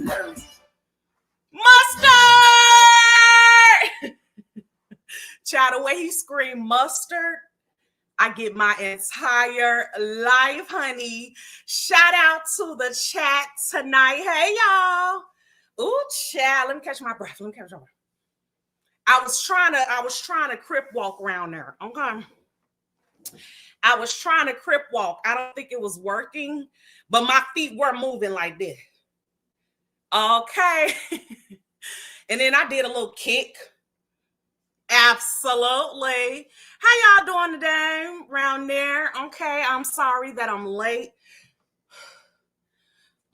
Mustard! Child, the way he screamed mustard, I get my entire life, honey. Shout out to the chat tonight. Hey, y'all. Ooh, child. Let me catch my breath. I was trying to crip walk around there. Okay. I was trying to crip walk. I don't think it was working, but my feet were moving like this. Okay. And then I did a little kick. Absolutely. How y'all doing today around there? Okay, I'm sorry that I'm late.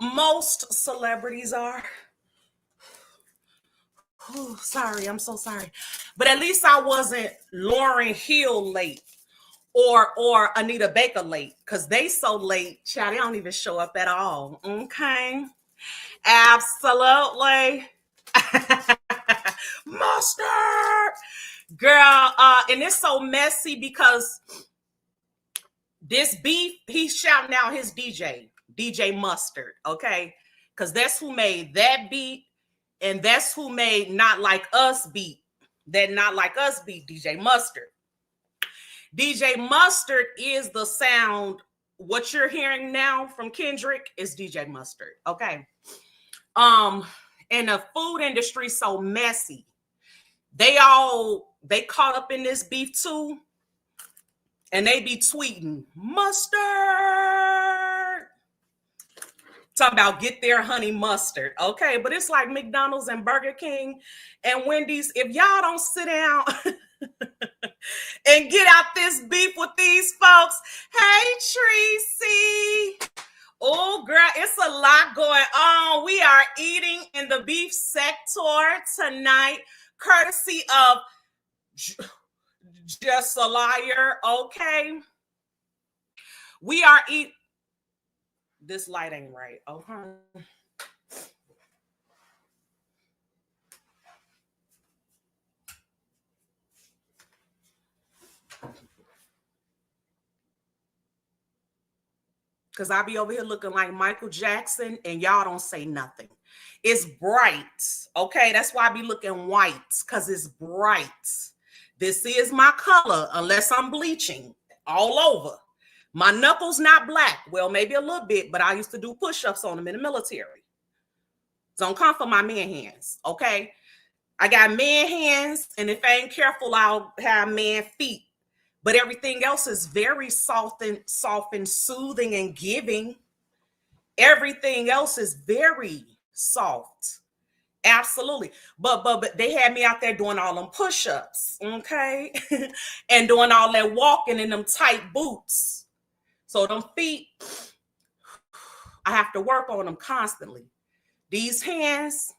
Most celebrities are. Oh, sorry, I'm so sorry. But at least I wasn't Lauryn Hill late or Anita Baker late, because they so late, child, they don't even show up at all. Okay. Absolutely. Mustard. Girl, and it's so messy because this beef, he's shouting out his DJ Mustard, okay? Because that's who made that beat, and that's who made Not Like Us beat. That Not Like Us beat, DJ Mustard. DJ Mustard is the sound. What you're hearing now from Kendrick is DJ Mustard, okay? And the food industry so messy. They caught up in this beef too, and they be tweeting mustard, talking about get their honey mustard, okay? But it's like McDonald's and Burger King and Wendy's. If y'all don't sit down and get out this beef with these folks, hey Tracy. Oh, girl, it's a lot going on. We are eating in the beef sector tonight, courtesy of Just a Liar, okay? We are this light ain't right, okay? Because I be over here looking like Michael Jackson and y'all don't say nothing. It's bright, okay? That's why I be looking white, because it's bright. This is my color, unless I'm bleaching all over. My knuckles not black. Well, maybe a little bit, but I used to do push-ups on them in the military. Don't come for my man hands, okay? I got man hands, and if I ain't careful, I'll have man feet. But everything else is very soft and soothing and giving. Everything else is very soft. Absolutely. But they had me out there doing all them push-ups, okay? And doing all that walking in them tight boots. So them feet, I have to work on them constantly. These hands,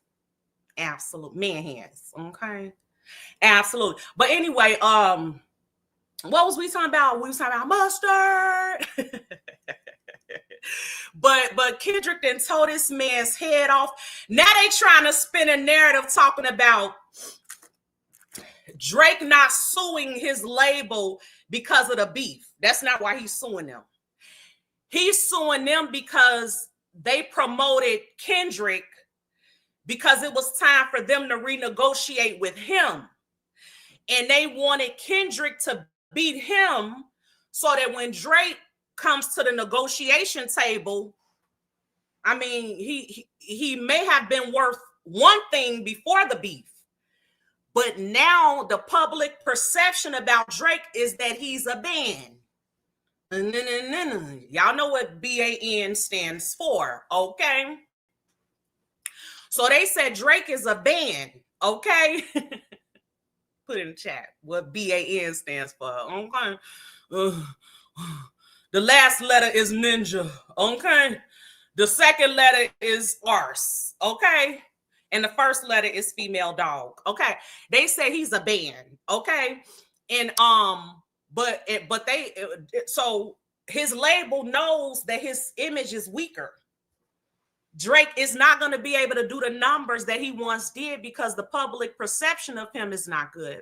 absolute man hands, okay? Absolutely. But anyway, what was we talking about? We was talking about mustard. But Kendrick then told this man's head off. Now they trying to spin a narrative talking about Drake not suing his label because of the beef. That's not why he's suing them. He's suing them because they promoted Kendrick because it was time for them to renegotiate with him. And they wanted Kendrick to beat him so that when Drake comes to the negotiation table, I mean, he may have been worth one thing before the beef, but now the public perception about Drake is that he's a ban. Y'all know what BAN stands for, okay? So they said Drake is a ban, okay? Put in the chat what BAN stands for, okay? The last letter is ninja, okay? The second letter is arse, okay? And the first letter is female dog, okay? They say he's a ban, okay? And but so his label knows that his image is weaker. Drake is not going to be able to do the numbers that he once did because the public perception of him is not good.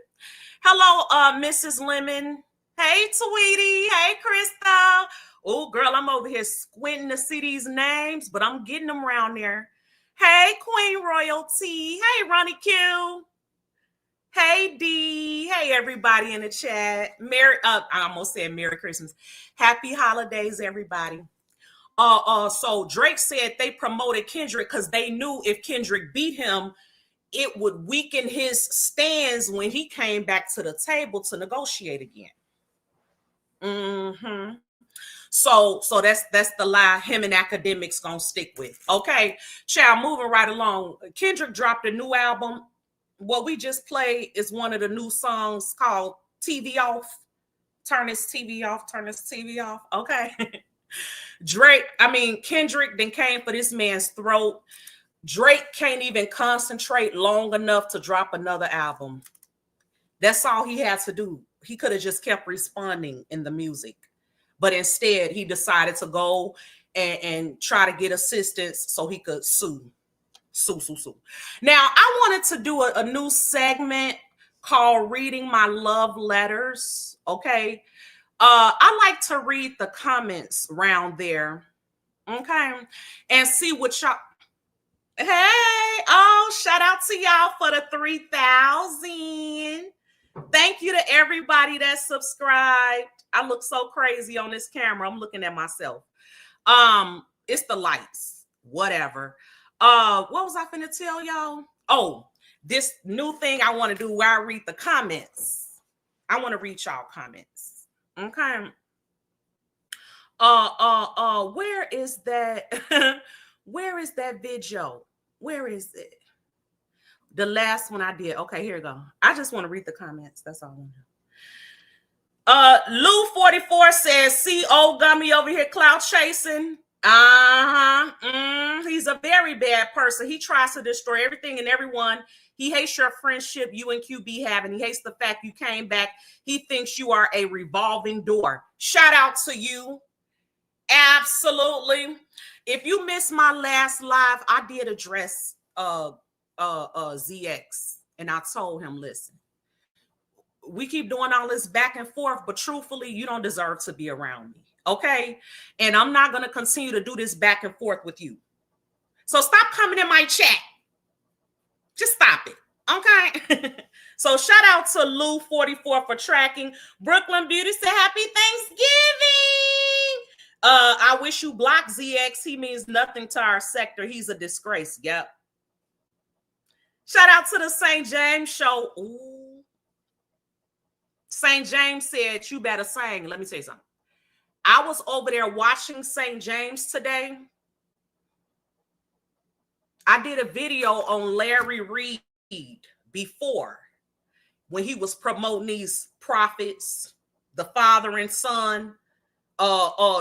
Hello, Mrs. Lemon. Hey, Tweety. Hey, Krista. Oh, girl, I'm over here squinting to see these names, but I'm getting them around there. Hey, Queen Royalty. Hey, Ronnie Q. Hey, D. Hey, everybody in the chat. I almost said Merry Christmas. Happy holidays, everybody. So Drake said they promoted Kendrick because they knew if Kendrick beat him, it would weaken his stands when he came back to the table to negotiate again. Mm-hmm. So that's the lie him and academics gonna stick with. Okay, child, moving right along. Kendrick dropped a new album. What we just played is one of the new songs called TV Off. Turn this TV off, turn this TV off. Okay. Kendrick then came for this man's throat. Drake can't even concentrate long enough to drop another album. That's all he had to do. He could have just kept responding in the music. But instead, he decided to go and try to get assistance so he could sue. Now, I wanted to do a new segment called Reading My Love Letters. Okay. I like to read the comments around there. Okay. And see what y'all. Hey, shout out to y'all for the 3,000. Thank you to everybody that subscribed. I look so crazy on this camera. I'm looking at myself. It's the lights. Whatever. What was I finna tell y'all? Oh, this new thing I want to do where I read the comments. I want to read y'all comments. Okay. Where is that? Where is that video? Where is it? The last one I did. Okay, here we go. I just want to read the comments. That's all I want to do. Lou 44 says, see old Gummy over here clout chasing. He's a very bad person. He tries to destroy everything and everyone. He hates your friendship you and QB have, and he hates the fact you came back. He thinks you are a revolving door. Shout out to you. Absolutely. If you missed my last live, I did address ZX, and I told him, listen, we keep doing all this back and forth, but truthfully, you don't deserve to be around me. Okay. And I'm not going to continue to do this back and forth with you. So stop coming in my chat. Just stop it. Okay. So shout out to Lou 44 for tracking. Brooklyn Beauty said happy Thanksgiving. I wish you block ZX. He means nothing to our sector. He's a disgrace. Yep. Shout out to the St. James show. Ooh. St. James said, you better sing. Let me tell you something. I was over there watching St. James today. I did a video on Larry Reed before when he was promoting these prophets, the father and son,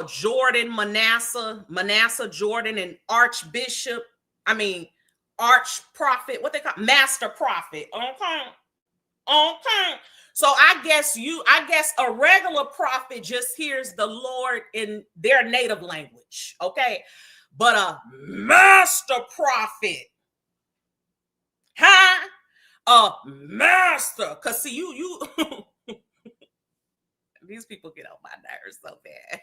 Jordan, Manasseh Jordan, and Archbishop. Arch prophet, what they call master prophet. Okay. So I guess a regular prophet just hears the Lord in their native language. Okay. But a master prophet, a master, because see, you these people get on my nerves so bad.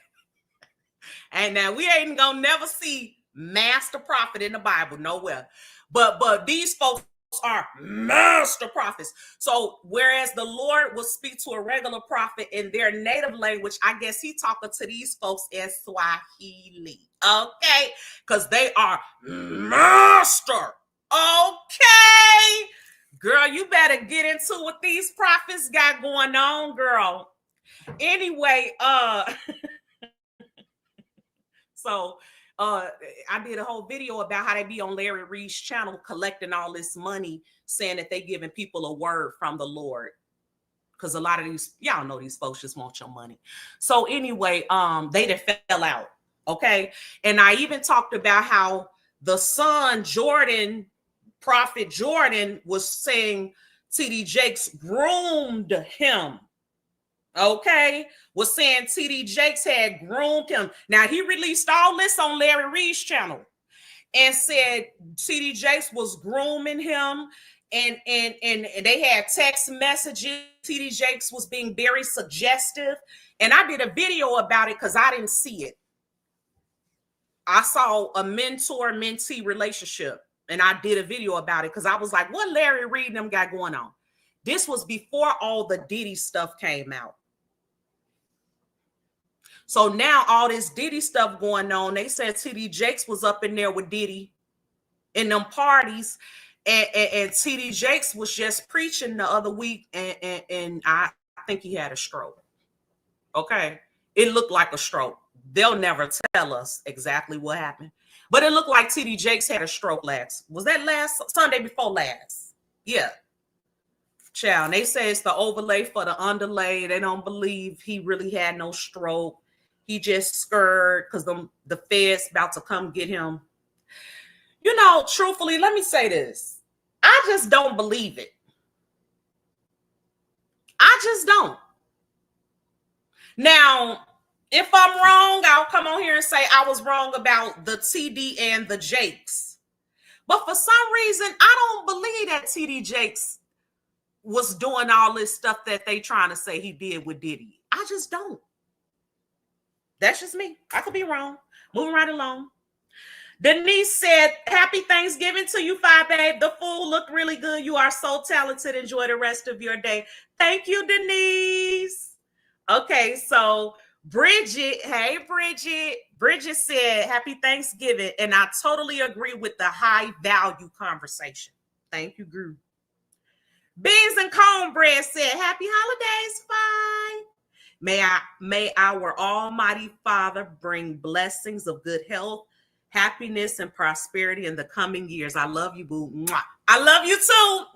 And now we ain't gonna never see master prophet in the Bible nowhere. But these folks are master prophets. So whereas the Lord will speak to a regular prophet in their native language, I guess he talking to these folks in Swahili. Okay, because they are master. Okay, girl, you better get into what these prophets got going on, girl. Anyway, so I did a whole video about how they be on Larry Reed's channel collecting all this money, saying that they giving people a word from the Lord. Because a lot of these, y'all know these folks just want your money. So anyway, they done fell out. Okay. And I even talked about how the son, Jordan, Prophet Jordan, was saying TD Jakes groomed him. Okay, was saying TD Jakes had groomed him. Now he released all this on Larry Reed's channel and said TD Jakes was grooming him, and they had text messages. TD Jakes was being very suggestive, and I did a video about it because I didn't see it. I saw a mentor-mentee relationship. And I did a video about it because I was like, what Larry Reid and them got going on? This was before all the Diddy stuff came out. So now all this Diddy stuff going on. They said TD Jakes was up in there with Diddy in them parties. And TD Jakes was just preaching the other week. And I think he had a stroke. Okay. It looked like a stroke. They'll never tell us exactly what happened. But it looked like TD Jakes had a stroke was that last Sunday before last? Yeah. Child, they say it's the overlay for the underlay. They don't believe he really had no stroke. He just scared because the feds about to come get him. You know, truthfully, let me say this. I just don't believe it. I just don't. Now, if I'm wrong, I'll come on here and say I was wrong about the TD and the Jakes. But for some reason, I don't believe that TD Jakes was doing all this stuff that they trying to say he did with Diddy. I just don't. That's just me. I could be wrong. Moving right along. Denise said, happy Thanksgiving to you, Babe. The food looked really good. You are so talented. Enjoy the rest of your day. Thank you, Denise. Okay, so Bridget, hey, Bridget. Bridget said, happy Thanksgiving. And I totally agree with the high value conversation. Thank you, Gru. Beans and Cornbread said, happy holidays, bye. May our Almighty Father bring blessings of good health, happiness, and prosperity in the coming years. I love you, boo. Mwah. I love you too.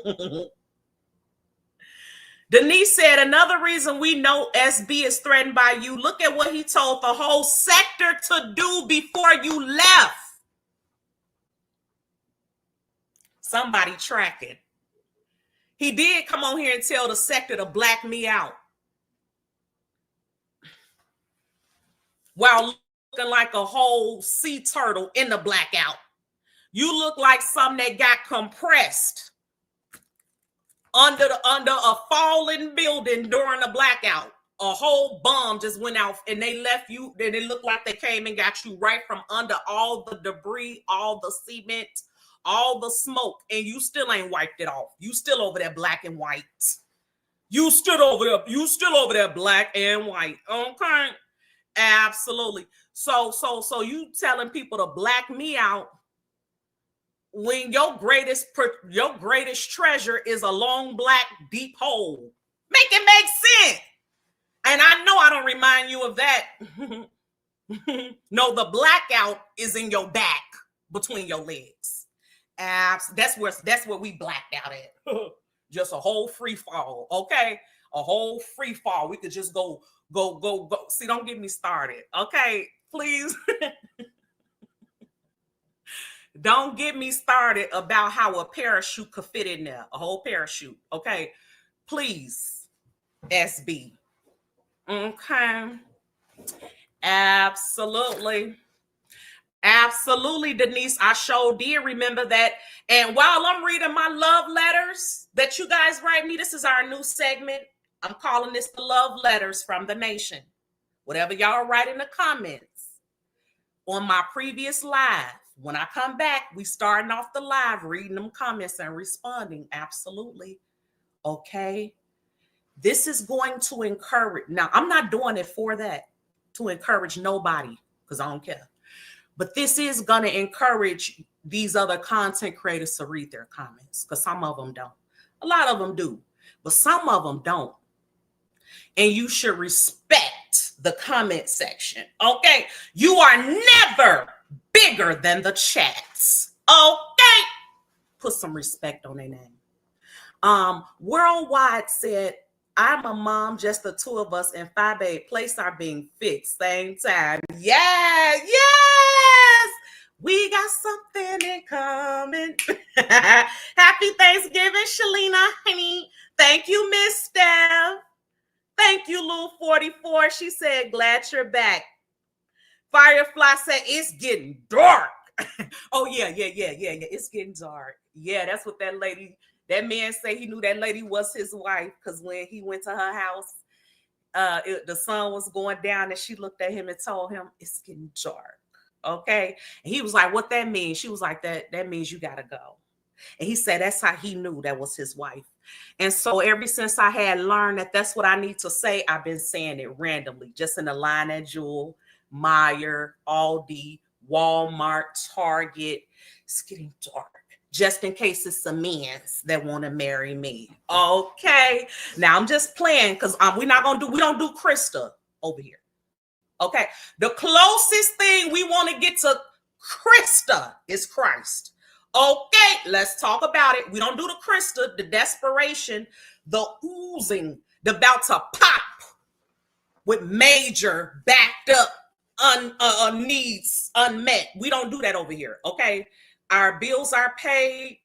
Mwah. Denise said, another reason we know SB is threatened by you. Look at what he told the whole sector to do before you left. Somebody tracking. He did come on here and tell the sector to black me out. While looking like a whole sea turtle in the blackout. You look like something that got compressed under a fallen building during a blackout. A whole bomb just went out and they left you. Then it looked like they came and got you right from under all the debris, all the cement, all the smoke, and you still ain't wiped it off. You still over there black and white. You still over there black and white. Okay. Absolutely. So you telling people to black me out when your greatest treasure is a long black deep hole. Make it make sense. And I know I don't remind you of that. No, the blackout is in your back between your legs. That's where we blacked out at. Just a whole free fall, okay? A whole free fall. We could just go. See, don't get me started, okay? Please. Don't get me started about how a parachute could fit in there. A whole parachute, okay? Please, SB. Okay. Absolutely. Absolutely, Denise. I sure did remember that. And while I'm reading my love letters that you guys write me, this is our new segment. I'm calling this the love letters from the nation. Whatever y'all write in the comments on my previous live. When I come back, we starting off the live, reading them comments and responding. Absolutely. Okay. This is going to encourage. Now, I'm not doing it for that, to encourage nobody, because I don't care. But this is going to encourage these other content creators to read their comments, because some of them don't. A lot of them do, but some of them don't. And you should respect the comment section. Okay. You are never bigger than the chats. Okay. Put some respect on their name. Worldwide said, I'm a mom, just the two of us, and 5A plates are being fixed same time. Yes. We got something in common. Happy Thanksgiving, Shalina, honey. Thank you, Miss Steph. Thank you, Lou 44. She said, glad you're back. Firefly said, it's getting dark. Oh, yeah. It's getting dark. Yeah, that's what that that man said. He knew that lady was his wife because when he went to her house, the sun was going down and she looked at him and told him, it's getting dark. Okay. And he was like, what that means? She was like, that means you gotta go. And he said that's how he knew that was his wife. And so ever since I had learned that that's what I need to say, I've been saying it randomly, just in the line at Jewel, Meyer, Aldi, Walmart, Target. It's getting dark. Just in case it's some men that want to marry me. Okay. Now I'm just playing because we don't do Krista over here. Okay. The closest thing we want to get to Krista is Christ. Okay, let's talk about it. We don't do the Krista, the desperation, the oozing, the about to pop with major backed up needs unmet. We don't do that over here. Okay, our bills are paid.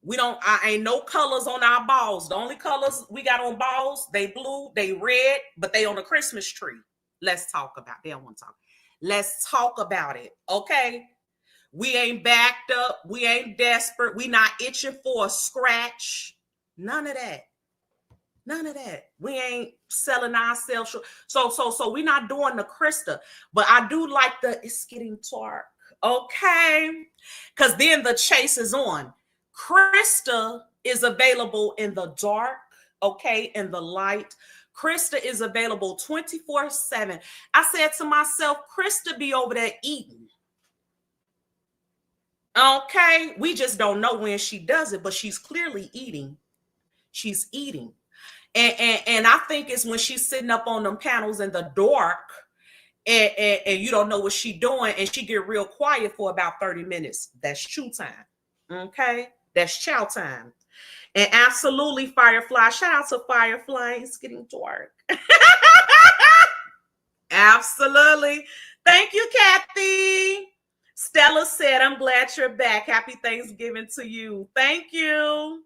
We don't. Ain't no colors on our balls. The only colors we got on balls, they blue, they red, but they on a Christmas tree. Let's talk about. They don't want to talk. Let's talk about it. Okay. We ain't backed up. We ain't desperate. We not itching for a scratch. None of that. None of that. We ain't selling ourselves short. So we not doing the Krista. But I do like it's getting dark. Okay. Because then the chase is on. Krista is available in the dark. Okay. In the light. Krista is available 24/7. I said to myself, Krista be over there eating. Okay, we just don't know when she does it, but she's clearly eating. She's eating. And I think it's when she's sitting up on them panels in the dark and you don't know what she's doing and she get real quiet for about 30 minutes. That's chew time. Okay, that's chow time. And absolutely, Firefly. Shout out to Firefly. It's getting dark. Absolutely. Thank you, Kathy. Stella said, I'm glad you're back. Happy Thanksgiving to you. Thank you.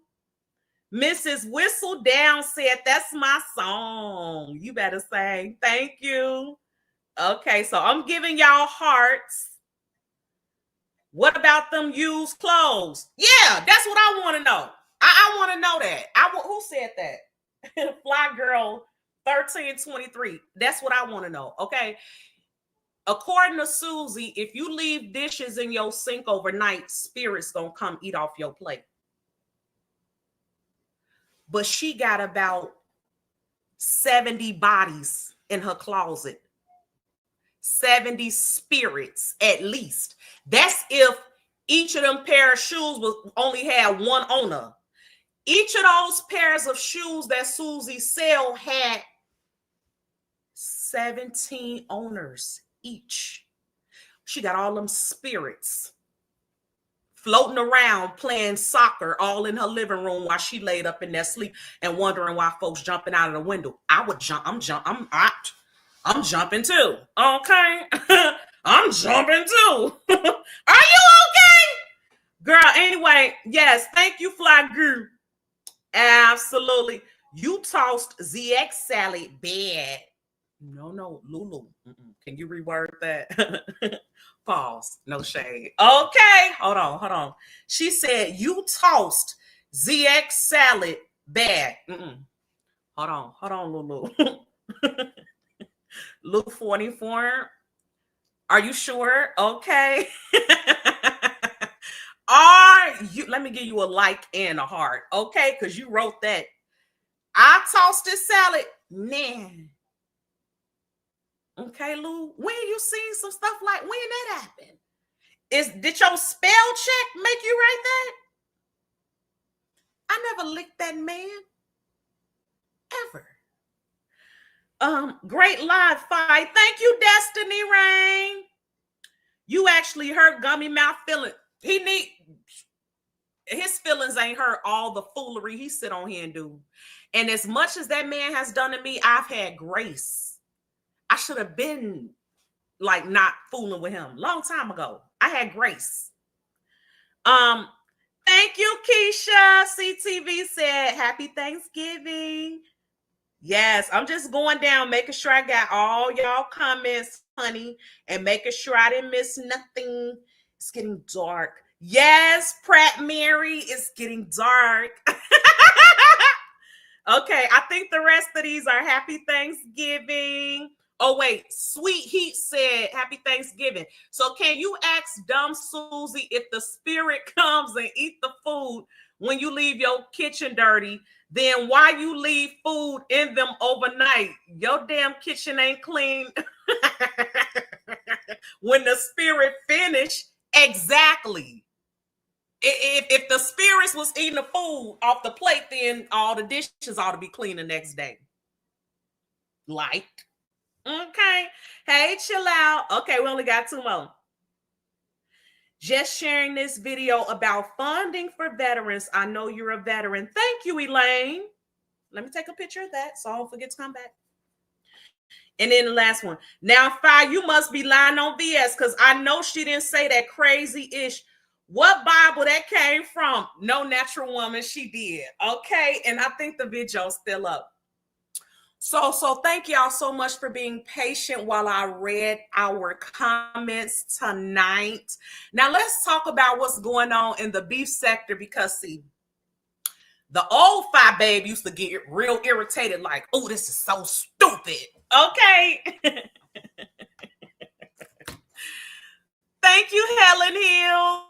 Mrs. Whistle Down said, that's my song. You better sing. Thank you. Okay, so I'm giving y'all hearts. What about them used clothes? Yeah, that's what I want to know. I want to know that. Who said that? Fly Girl 1323. That's what I want to know. Okay. According to Susie, if you leave dishes in your sink overnight, spirits gonna come eat off your plate. But she got about 70 bodies in her closet. 70 spirits at least. That's if each of them pair of shoes only had one owner. Each of those pairs of shoes that Susie sell had 17 owners each. She got all them spirits floating around playing soccer all in her living room while she laid up in there sleep and wondering why folks jumping out of the window. I would jump. I'm jumping too. Okay. I'm jumping too. Are you okay? Girl, anyway, yes, thank you, Fly Girl. Absolutely. You tossed ZX salad bad. No, Lulu. Can you reword that? Pause. No shade. Okay. Hold on. She said you tossed ZX salad bad. Hold on, Lulu. Luke 44. Are you sure? Okay. Let me give you a like and a heart. Okay, because you wrote that. I tossed this salad. Man. Okay, Lou, when you seen some stuff like when that happened? Did your spell check make you write that? I never licked that man. Ever. Great live fight. Thank you, Destiny Rain. You actually hurt Gummy Mouth feeling. His feelings ain't hurt all the foolery he sit on here and do. And as much as that man has done to me, I've had grace. I should have been like not fooling with him long time ago. I had grace. Thank you, Keisha. CTV said, happy Thanksgiving. Yes, I'm just going down, making sure I got all y'all comments, honey, and making sure I didn't miss nothing. It's getting dark. Yes, Pratt Mary, it's getting dark. Okay, I think the rest of these are happy Thanksgiving. Oh, wait. Sweet Heat said, Happy Thanksgiving. So can you ask Dumb Susie if the spirit comes and eat the food when you leave your kitchen dirty, then why you leave food in them overnight? Your damn kitchen ain't clean when the spirit finished. Exactly. If the spirits was eating the food off the plate, then all the dishes ought to be clean the next day. Like, okay. Hey, chill out. Okay, we only got 2 more. Just sharing this video about funding for veterans. I know you're a veteran. Thank you, Elaine. Let me take a picture of that so I don't forget to come back. And then the last one. Now, Fire, you must be lying on VS because I know she didn't say that crazy-ish. What Bible that came from? No Natural Woman, she did. Okay, and I think the video's still up. So thank y'all so much for being patient while I read our comments tonight. Now let's talk about what's going on in the beef sector, because see, the old Fi Babe used to get real irritated, like, oh, this is so stupid. Okay. Thank you, Helen Hill.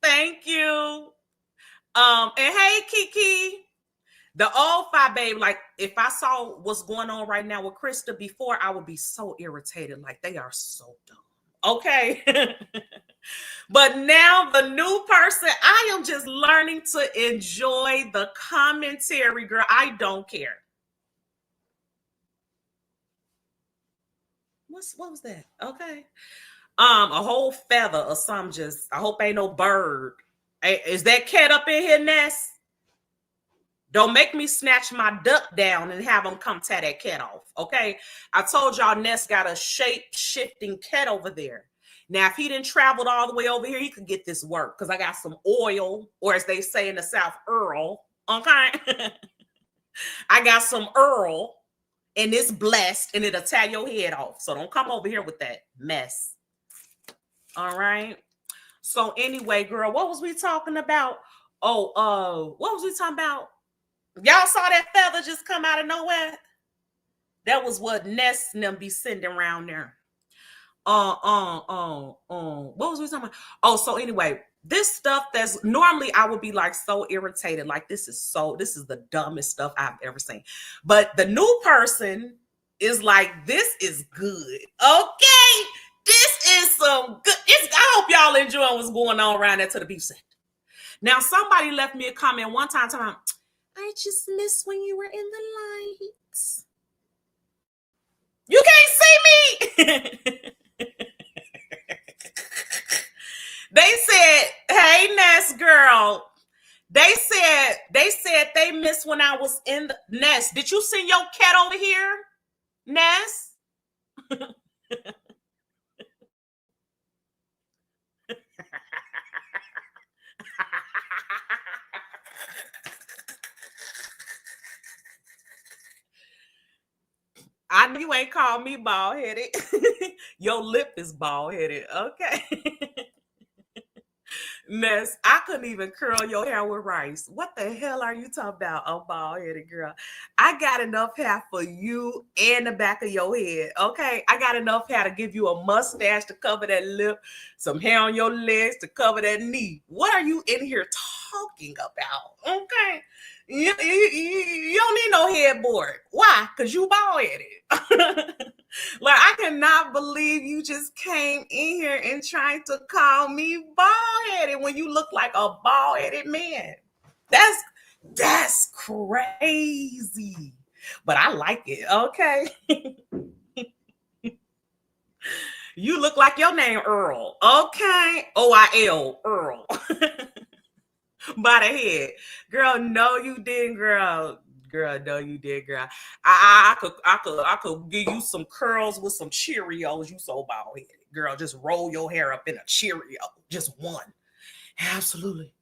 Thank you. And hey, Kiki. The old Fi Babe, like, if I saw what's going on right now with Krista before, I would be so irritated. Like, they are so dumb. Okay. But now the new person, I am just learning to enjoy the commentary, girl. I don't care. What was that? Okay. A whole feather or something. Just, I hope ain't no bird. Hey, is that cat up in here, Ness? Don't make me snatch my duck down and have them come tear that cat off, okay? I told y'all Ness got a shape-shifting cat over there. Now, if he didn't travel all the way over here, he could get this work because I got some oil, or as they say in the South, Earl, okay? I got some Earl, and it's blessed, and it'll tear your head off. So don't come over here with that mess, all right? So anyway, girl, what was we talking about? Oh, what was we talking about? Y'all saw that feather just come out of nowhere? That was what Ness and them be sending around there. What was we talking about? Oh, so anyway, this stuff that's normally I would be like so irritated. Like, this is the dumbest stuff I've ever seen. But the new person is like, this is good. Okay. This is some good. I hope y'all enjoying what's going on around there to the beef sector. Now, somebody left me a comment one time talking about, I just miss when you were in the lights. You can't see me. They said, hey, Ness girl. They said they missed when I was in the Ness. Did you send your cat over here, Ness? I know you ain't called me bald-headed. Your lip is bald-headed. Okay. Ness, I couldn't even curl your hair with rice. What the hell are you talking about, oh bald-headed girl? I got enough hair for you and the back of your head, okay? I got enough hair to give you a mustache to cover that lip, some hair on your legs to cover that knee. What are you in here talking about, okay? You don't need no headboard. Why? Because you bald-headed. Like, I cannot believe you just came in here and tried to call me bald-headed when you look like a bald-headed man. That's crazy. But I like it, okay? You look like your name Earl, okay? OIL, Earl. By the head. Girl, no, you didn't, girl. Girl, no, you did, girl. I could give you some curls with some Cheerios. You so bald-headed. Girl, just roll your hair up in a Cheerio. Just one. Absolutely.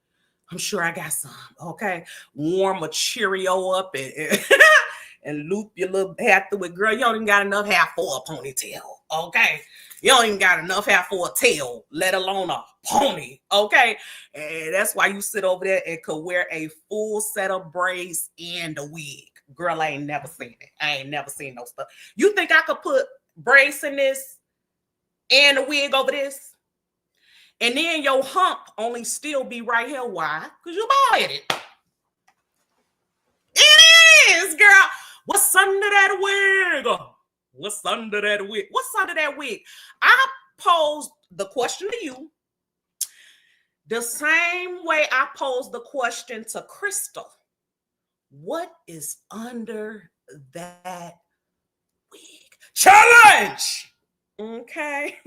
I'm sure I got some. Okay. Warm a Cheerio up and and loop your little hair through it. Girl, you don't even got enough hair for a ponytail. Okay. You don't even got enough hair for a tail, let alone a pony. Okay. And that's why you sit over there and could wear a full set of braids and a wig. Girl, I ain't never seen it. I ain't never seen no stuff. You think I could put brace in this and a wig over this? And then your hump only still be right here. Why? Because you bald-headed. It is, girl. What's under that wig? What's under that wig? What's under that wig? I posed the question to you the same way I posed the question to Crystal. What is under that wig? Challenge! Okay.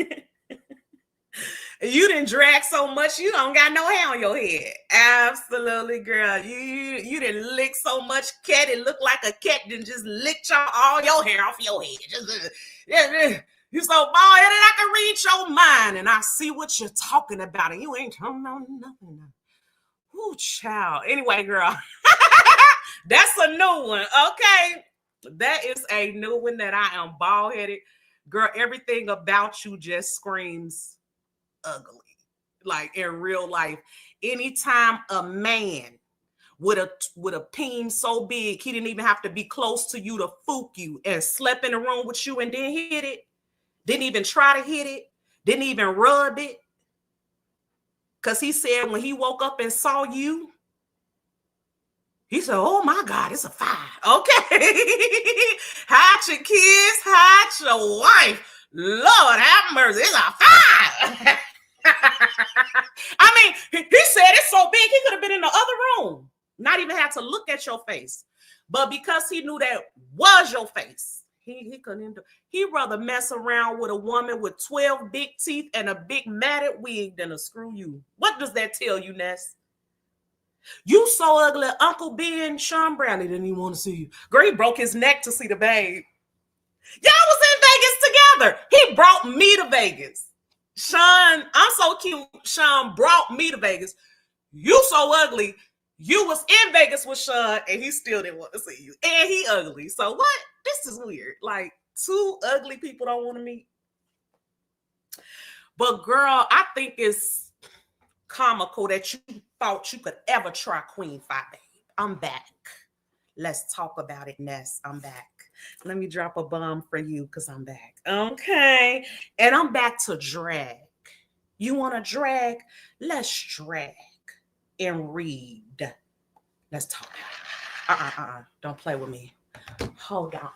You didn't drag so much, you don't got no hair on your head. Absolutely, girl. You didn't lick so much cat. It looked like a cat didn't just lick all your hair off your head. You so bald-headed, I can read your mind and I see what you're talking about, and you ain't talking about nothing. Ooh, child. Anyway, girl, that's a new one. Okay, that is a new one that I am bald-headed. Girl, everything about you just screams ugly. Like in real life, anytime a man with a peen so big he didn't even have to be close to you to fook you and slept in the room with you and then hit it, didn't even try to hit it, didn't even rub it, because he said when he woke up and saw you, he said, oh my God, it's a fire. Okay. Hide your kids, hide your wife. Lord have mercy, it's a fire. I mean, he said it's so big, he could have been in the other room, not even had to look at your face. But because he knew that was your face, he couldn't do. He'd rather mess around with a woman with 12 big teeth and a big matted wig than to screw you. What does that tell you, Ness? You so ugly, Uncle Ben, Sean Brownie didn't even want to see you. Girl, he broke his neck to see the babe. Y'all was in Vegas together. He brought me to Vegas. Sean, I'm so cute. Sean brought me to Vegas. You so ugly. You was in Vegas with Sean and he still didn't want to see you. And he ugly. So what? This is weird. Like, two ugly people don't want to meet. But girl, I think it's comical that you thought you could ever try Queen Fi, babe. I'm back. Let's talk about it, Ness. I'm back. Let me drop a bomb for you because I'm back. Okay. And I'm back to drag. You want to drag? Let's drag and read. Let's talk. Don't play with me. Hold on.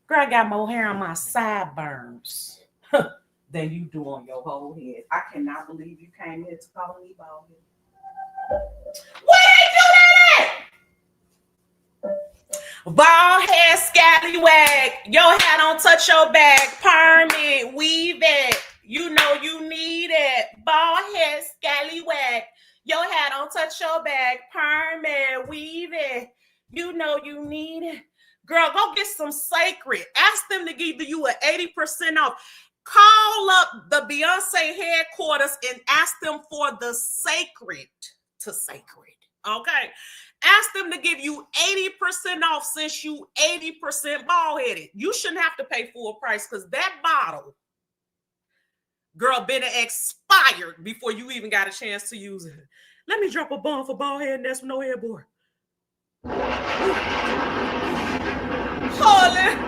Girl, I got more hair on my sideburns than you do on your whole head. I cannot believe you came here to call me bald head. What did you do that? Bald head, scallywag. Your hair don't touch your back. Perm it, weave it. You know you need it. Bald head, scallywag. Your hair don't touch your back. Perm it, weave it. You know you need it. Girl, go get some Sacred. Ask them to give you an 80% off. Call up the Beyonce headquarters and ask them for the Sacred to Sacred. Okay? Ask them to give you 80% off since you 80% bald-headed. You shouldn't have to pay full price because that bottle, girl, been expired before you even got a chance to use it. Let me drop a bomb for bald-headedness with no headboard. Holy.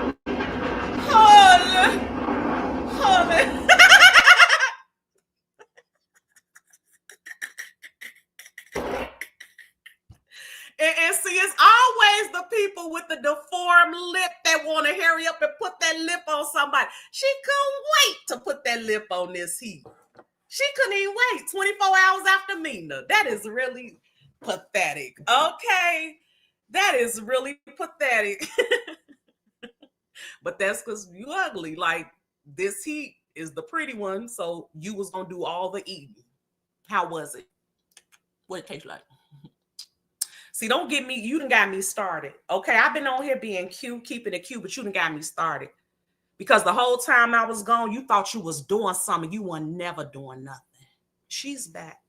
And see, it's always the people with the deformed lip that want to hurry up and put that lip on somebody. She couldn't wait to put that lip on this heat. She couldn't even wait 24 hours after meeting her. That is really pathetic. Okay? That is really pathetic. But that's because you ugly. Like, this heat is the pretty one, so you was going to do all the eating. How was it? What it tastes like? See, don't get me, you done got me started. Okay, I've been on here being cute, keeping it cute, but you done got me started. Because the whole time I was gone, you thought you was doing something. You were never doing nothing. She's back.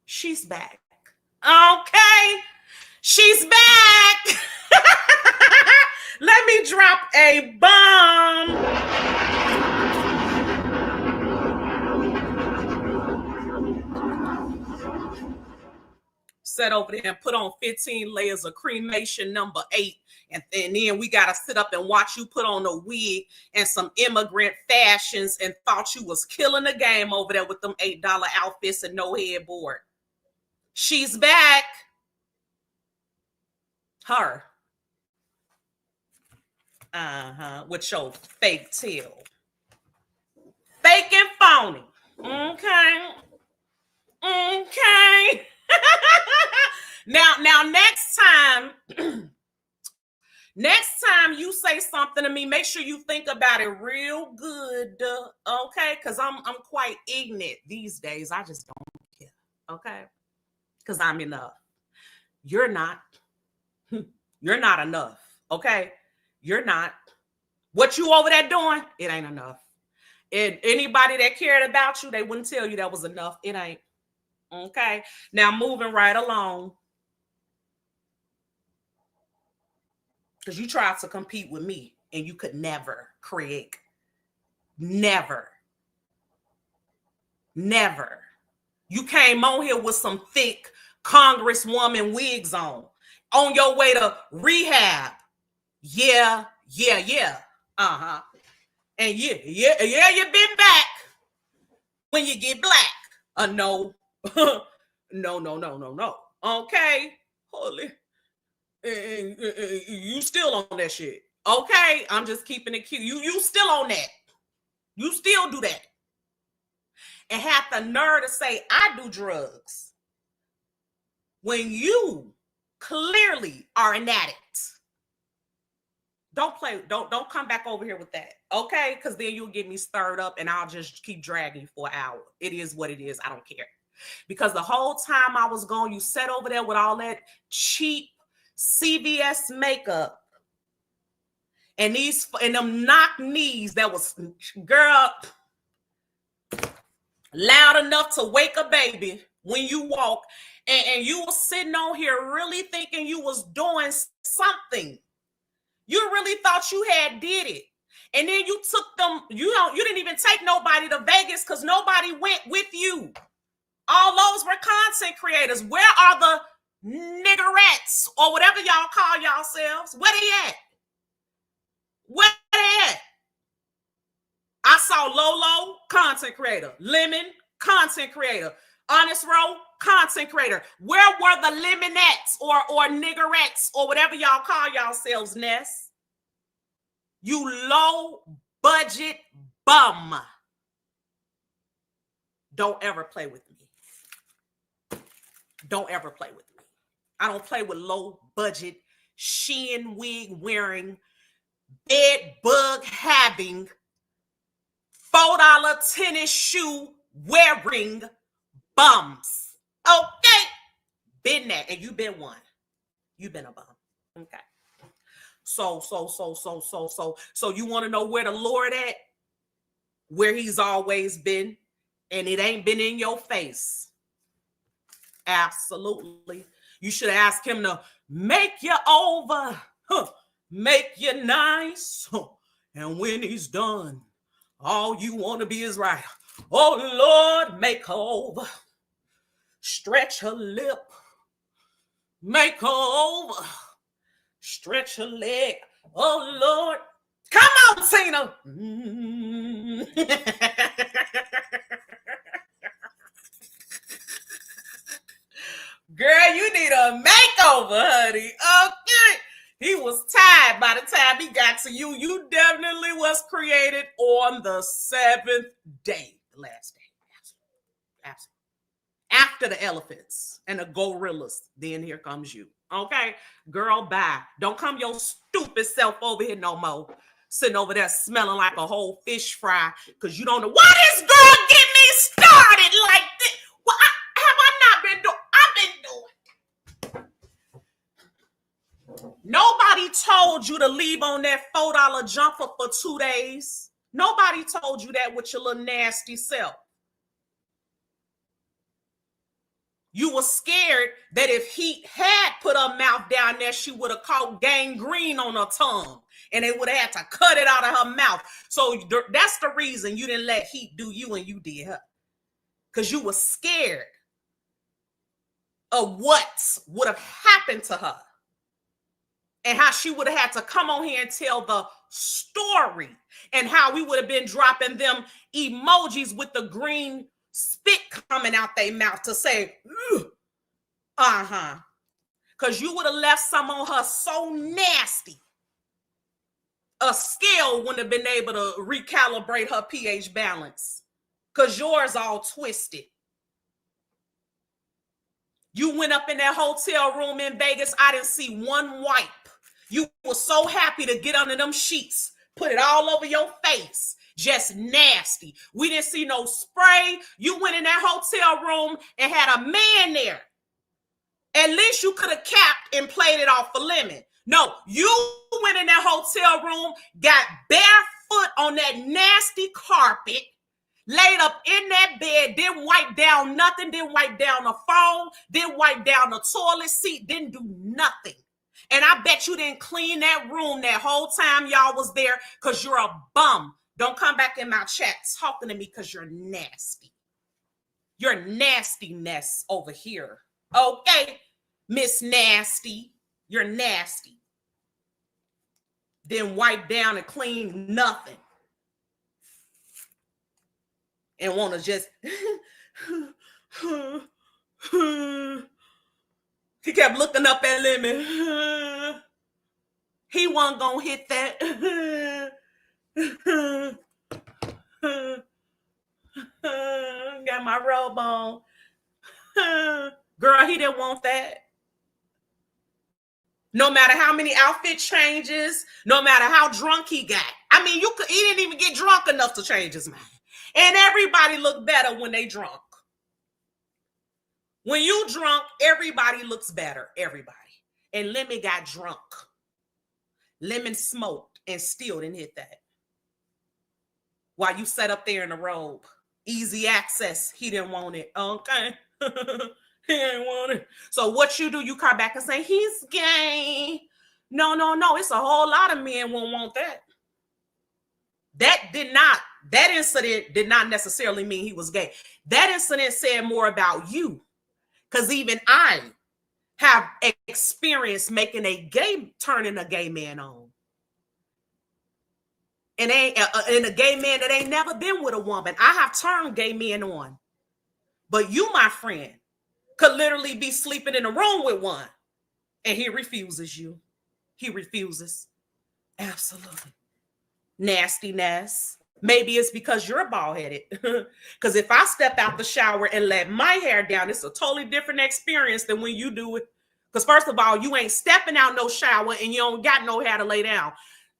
She's back. Okay, she's back. Let me drop a bomb. Set over there and put on 15 layers of cremation number 8. And then we got to sit up and watch you put on a wig and some immigrant fashions and thought you was killing the game over there with them $8 outfits and no headboard. She's back. Her. With your fake tail. Fake and phony. Okay. Now next time you say something to me, make sure you think about it real good, okay? Because I'm quite ignorant these days. I just don't care, okay? Because I'm enough. You're not. You're not enough, okay? You're not. What you over there doing, it ain't enough. And anybody that cared about you, they wouldn't tell you that was enough. It ain't. Okay. Now moving right along. Because you tried to compete with me and you could never create. Never. You came on here with some thick congresswoman wigs on your way to rehab. Yeah. And yeah, you've been back when you get black. No. No. Okay. Holy. You still on that shit. Okay. I'm just keeping it cute. You still on that. You still do that. And have the nerve to say, I do drugs. When you clearly are an addict. Don't come back over here with that, okay? Because then you'll get me stirred up and I'll just keep dragging you for an hour. It is what it is. I don't care. Because the whole time I was gone, you sat over there with all that cheap CVS makeup and them knock knees that was, girl, loud enough to wake a baby when you walk. And you were sitting on here really thinking you was doing something. You really thought you had did it. And then you took them, you didn't even take nobody to Vegas because nobody went with you. All those were content creators. Where are the niggerettes or whatever y'all call yourselves? Where they at? Where they at? I saw Lolo, content creator. Lemon, content creator. Honest Row, content creator. Where were the lemonettes or niggerettes or whatever y'all call yourselves, Ness? You low budget bum. Don't ever play with me. Don't ever play with me. I don't play with low budget, Shein wig wearing, bed bug having, $4 tennis shoe wearing bums. Okay. Been that. And you been one. You been a bum. Okay. So you want to know where the Lord at? Where he's always been. And it ain't been in your face. Absolutely. You should ask him to make you over. Make you nice. And when he's done, all you want to be is right. Oh, Lord, make her over. Stretch her lip. Make her over. Stretch her leg. Oh, Lord. Come on, Tina. Girl, you need a makeover, honey. Okay. He was tired by the time he got to you. You definitely was created on the 7th day, the last day. Absolutely. After the elephants and the gorillas, then here comes you. Okay? Girl, bye. Don't come your stupid self over here no more. Sitting over there smelling like a whole fish fry because you don't know why this girl get me started like this. Well, have I not been doing? I've been doing. Nobody told you to leave on that $4 jumper for 2 days. Nobody told you that with your little nasty self. You were scared that if Heat had put her mouth down there, she would have caught gangrene on her tongue and they would have had to cut it out of her mouth. So that's the reason you didn't let Heat do you and you did her. Because you were scared of what would have happened to her and how she would have had to come on here and tell the story and how we would have been dropping them emojis with the green spit coming out their mouth to say, because you would have left some on her so nasty. A scale wouldn't have been able to recalibrate her pH balance because yours all twisted. You went up in that hotel room in Vegas. I didn't see one wipe. You were so happy to get under them sheets, put it all over your face. Just nasty. We didn't see no spray. You went in that hotel room and had a man there. At least you could have capped and played it off for lemon. No, you went in that hotel room, got barefoot on that nasty carpet, laid up in that bed, didn't wipe down nothing, didn't wipe down the phone, didn't wipe down the toilet seat, didn't do nothing. And I bet you didn't clean that room that whole time y'all was there because you're a bum. Don't come back in my chat talking to me because you're nasty. You're nastiness over here. Okay, Miss Nasty, you're nasty. Then wipe down and clean nothing. And want to just... He kept looking up at Lemon. He wasn't going to hit that. Got my robe on. Girl, he didn't want that. No matter how many outfit changes, no matter how drunk he got. I mean, he didn't even get drunk enough to change his mind. And everybody look better when they drunk. When you drunk, everybody looks better. Everybody. And Lemon got drunk. Lemon smoked and still didn't hit that. While you sat up there in the robe. Easy access. He didn't want it. Okay. He didn't want it. So what you do, you come back and say, he's gay. No. It's a whole lot of men won't want that. That incident did not necessarily mean he was gay. That incident said more about you. Because even I have experience turning a gay man on. And a gay man that ain't never been with a woman. I have turned gay men on. But you, my friend, could literally be sleeping in a room with one. And he refuses you. He refuses. Absolutely. Nastiness. Maybe it's because you're bald-headed. Because if I step out the shower and let my hair down, it's a totally different experience than when you do it. Because first of all, you ain't stepping out no shower and you don't got no hair to lay down,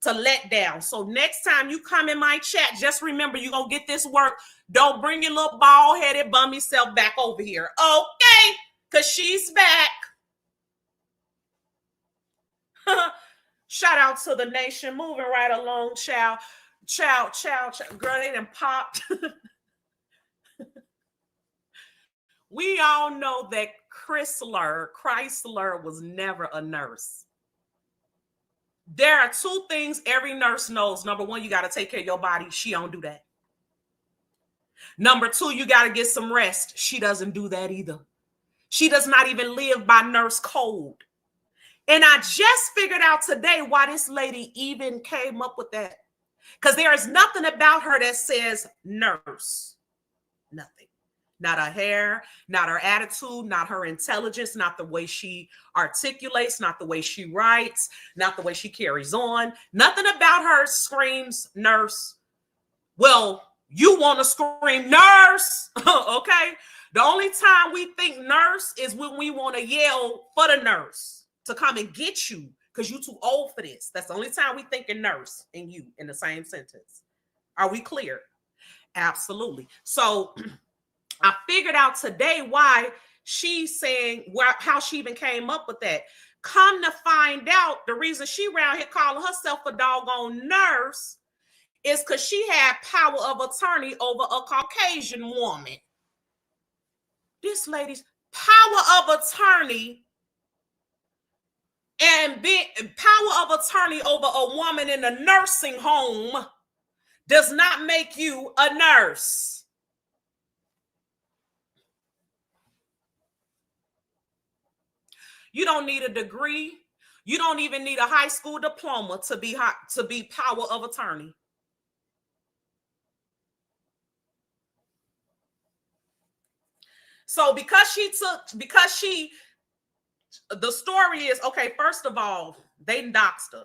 to let down. So next time you come in my chat, just remember you're going to get this work. Don't bring your little bald-headed bummy self back over here. Okay? Because she's back. Shout out to the nation. Moving right along, child. Girl, they done popped. We all know that Chrysler was never a nurse. There are two things every nurse knows. Number one, you got to take care of your body. She don't do that. Number two, you got to get some rest. She doesn't do that either. She does not even live by nurse code. And I just figured out today why this lady even came up with that. Because there is nothing about her that says nurse. Nothing. Not her hair, not her attitude, not her intelligence, not the way she articulates, not the way she writes, not the way she carries on. Nothing about her screams nurse. Well, you want to scream nurse, okay? The only time we think nurse is when we want to yell for the nurse to come and get you because you're too old for this. That's the only time we think of nurse and you in the same sentence. Are we clear? Absolutely. So I figured out today why she's saying how she even came up with that. Come to find out, the reason she around here calling herself a doggone nurse is because she had power of attorney over a Caucasian woman. This lady's power of attorney and power of attorney over a woman in a nursing home does not make you a nurse. You don't need a degree. You don't even need a high school diploma to be power of attorney. So the story is, okay, first of all, they doxed her.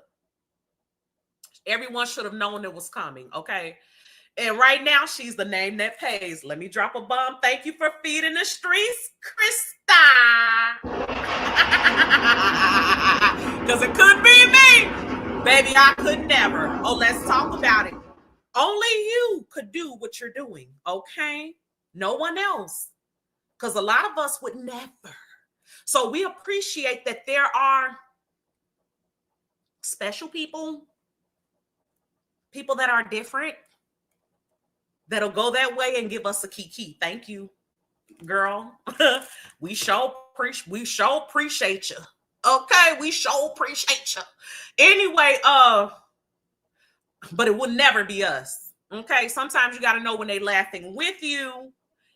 Everyone should have known it was coming, okay? And right now, she's the name that pays. Let me drop a bomb. Thank you for feeding the streets, Krista. Because it could be me. Baby, I could never. Oh, let's talk about it. Only you could do what you're doing, okay? No one else. Because a lot of us would never. So we appreciate that there are special people that are different, that'll go that way and give us a kiki. Thank you, girl. we show appreciate you. Okay, we show appreciate you. Anyway, but it will never be us. Okay, sometimes you got to know when they're laughing with you